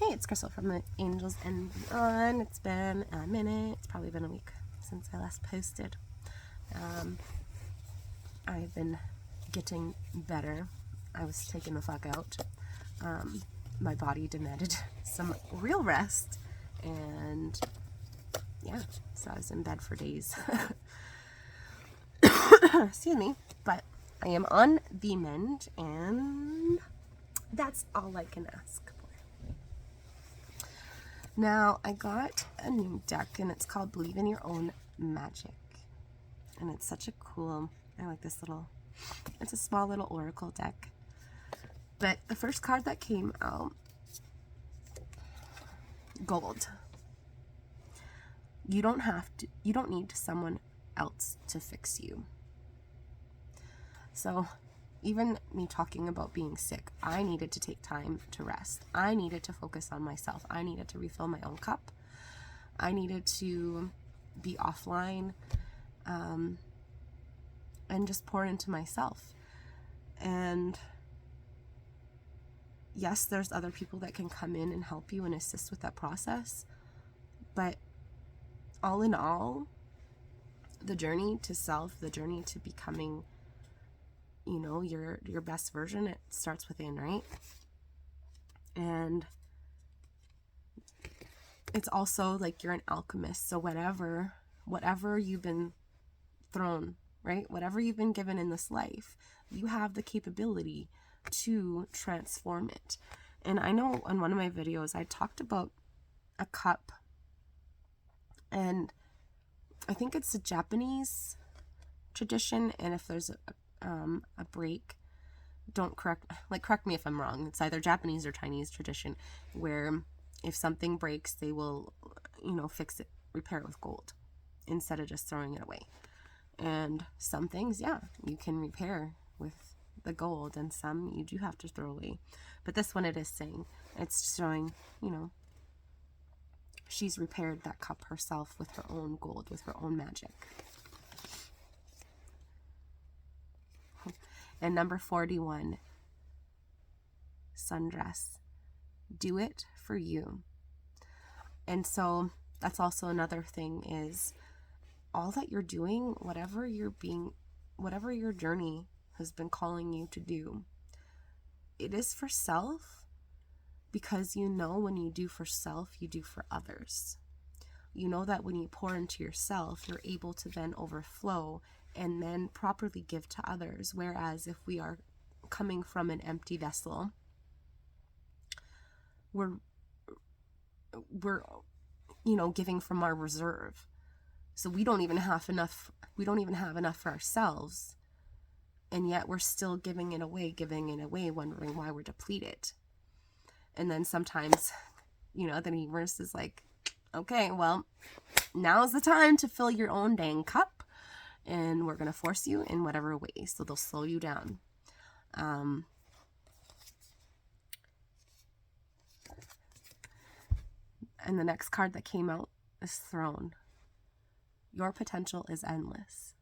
Hey, it's Crystal from the Angels and Beyond. It's been a minute. It's probably been a week since I last posted. I've been getting better. I was taken the fuck out. My body demanded some real rest, and yeah, so I was in bed for days. Excuse me, but I am on the mend, and that's all I can ask for. Now, I got a new deck, and it's called Believe in Your Own Magic. And it's such a cool, I like this little, it's a small little oracle deck. But the first card that came out, gold. You don't need someone else to fix you. So, even me talking about being sick, I needed to take time to rest. I needed to focus on myself. I needed to refill my own cup. I needed to be offline and just pour into myself. And yes, there's other people that can come in and help you and assist with that process. But all in all, the journey to self, the journey to becoming, you know, your best version, it starts within, right? And it's also like you're an alchemist. So whatever you've been thrown, right? Whatever you've been given in this life, you have the capability to transform it. And I know in one of my videos, I talked about a cup, and I think it's a Japanese tradition. And if there's a break, correct me if I'm wrong. It's either Japanese or Chinese tradition where if something breaks, they will, fix it, repair it with gold instead of just throwing it away. And some things, yeah, you can repair with the gold, and some you do have to throw away. But this one, it is saying, it's showing, she's repaired that cup herself with her own gold, with her own magic. And number 41, sundress. Do it for you. And so that's also another thing, is all that you're doing, whatever your journey has been calling you to do, it is for self, because when you do for self, you do for others. You know that when you pour into yourself, you're able to then overflow and then properly give to others. Whereas if we are coming from an empty vessel, we're giving from our reserve. So we don't even have enough for ourselves. And yet we're still giving it away, wondering why we're depleted. And then sometimes, the universe is like, okay, well, now's the time to fill your own dang cup, and we're going to force you in whatever way. So they'll slow you down. And the next card that came out is Throne. Your potential is endless.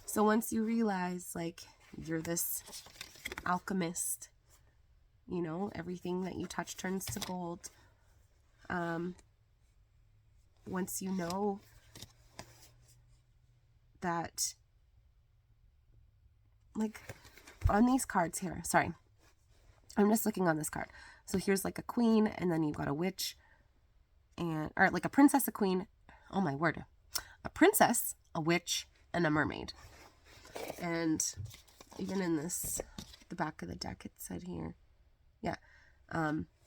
So once you realize, you're this alchemist, everything that you touch turns to gold. Once you know that, on these cards here, sorry, I'm just looking on this card. So here's a queen, and then you've got a witch, or a princess, a queen, oh my word, a princess, a witch, and a mermaid. And even in the back of the deck, it said here,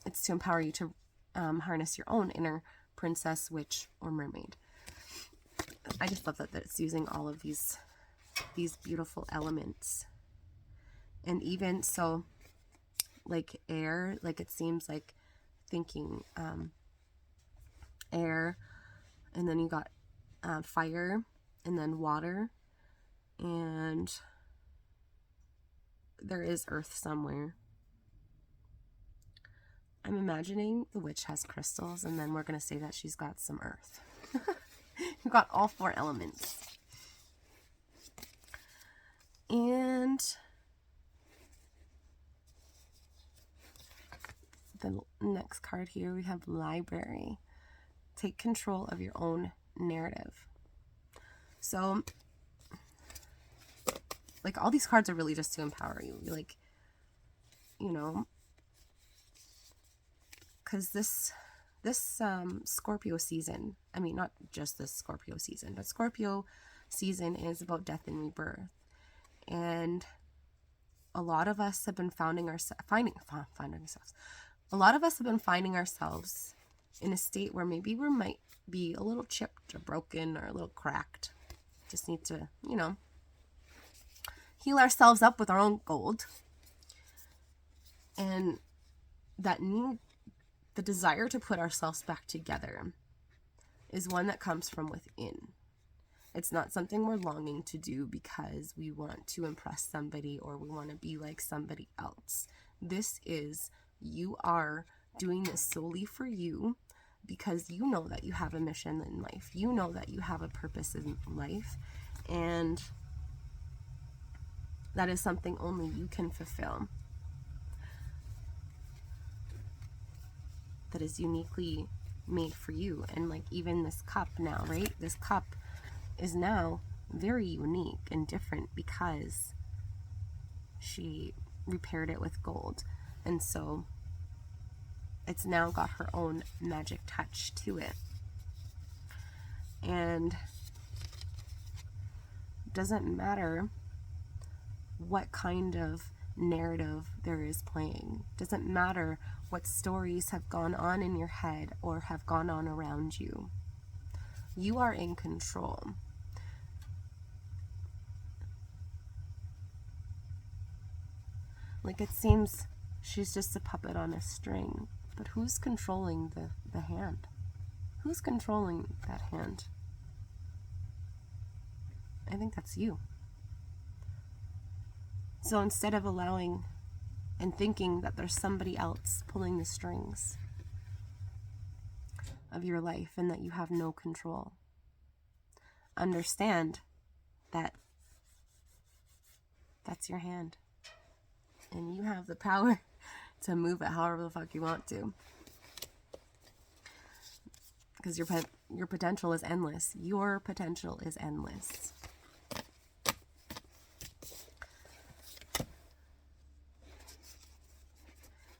it's to empower you to harness your own inner princess, witch, or mermaid. I just love that it's using all of these beautiful elements. And even so, air, it seems like thinking air, and then you got fire, and then water, and there is earth somewhere. I'm imagining the witch has crystals, and then we're going to say that she's got some earth. You've got all 4 elements. And the next card here, we have Library. Take control of your own narrative. So, like, all these cards are really just to empower you. Like, you know, because this Scorpio season, I mean, not just this Scorpio season, but Scorpio season is about death and rebirth. And a lot of us have been finding ourselves. A lot of us have been finding ourselves in a state where maybe we might be a little chipped or broken or a little cracked. Just need to, you know, heal ourselves up with our own gold. And that need, the desire to put ourselves back together, is one that comes from within. It's not something we're longing to do because we want to impress somebody or we want to be like somebody else. This is, you are doing this solely for you because you know that you have a mission in life. You know that you have a purpose in life. And that is something only you can fulfill. That is uniquely made for you. And like even this cup now, right? This cup is now very unique and different because she repaired it with gold. And so it's now got her own magic touch to it. And it doesn't matter what kind of narrative there is playing. It doesn't matter what stories have gone on in your head or have gone on around you. You are in control. Like, it seems she's just a puppet on a string. But who's controlling the hand? Who's controlling that hand? I think that's you. So instead of allowing and thinking that there's somebody else pulling the strings of your life and that you have no control, understand that that's your hand. And you have the power to move it however the fuck you want to. Because your potential is endless. Your potential is endless.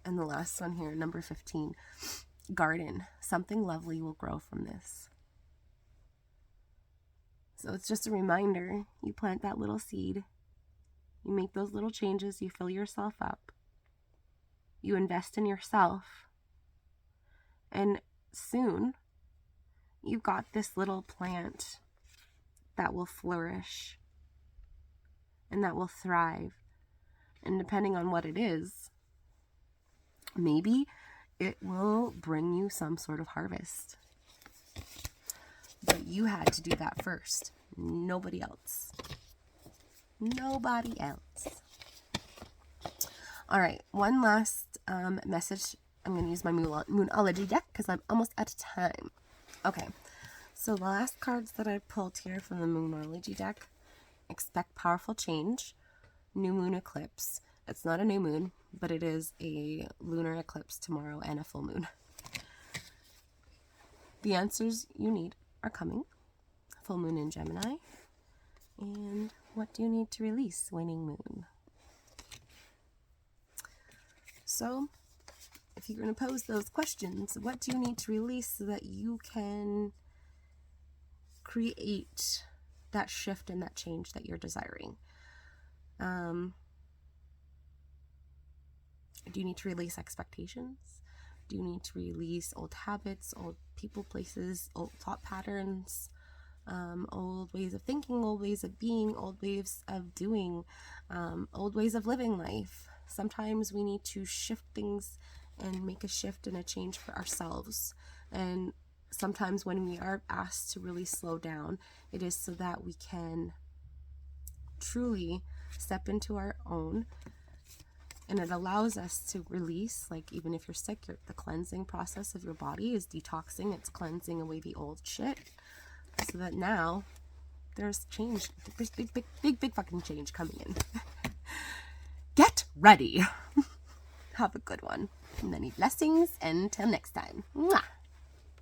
And the last one here, number 15. Garden. Something lovely will grow from this. So it's just a reminder. You plant that little seed. You make those little changes. You fill yourself up. You invest in yourself. And soon, you've got this little plant that will flourish and that will thrive. And depending on what it is, maybe it will bring you some sort of harvest. But you had to do that first. Nobody else. Nobody else. All right, one last message. I'm going to use my Moonology deck because I'm almost out of time. Okay, so the last cards that I pulled here from the Moonology deck: expect powerful change, new moon eclipse. It's not a new moon, but it is a lunar eclipse tomorrow and a full moon. The answers you need are coming. Full moon in Gemini. And what do you need to release? Waning moon. So, if you're going to pose those questions, what do you need to release so that you can create that shift and that change that you're desiring? Do you need to release expectations? Do you need to release old habits, old people, places, old thought patterns, old ways of thinking, old ways of being, old ways of doing, old ways of living life? Sometimes we need to shift things and make a shift and a change for ourselves. And sometimes when we are asked to really slow down, it is so that we can truly step into our own. And it allows us to release, like even if you're sick, the cleansing process of your body is detoxing. It's cleansing away the old shit. So that now there's change. There's big fucking change coming in. Get ready. Have a good one. Many blessings. Until next time. Mwah.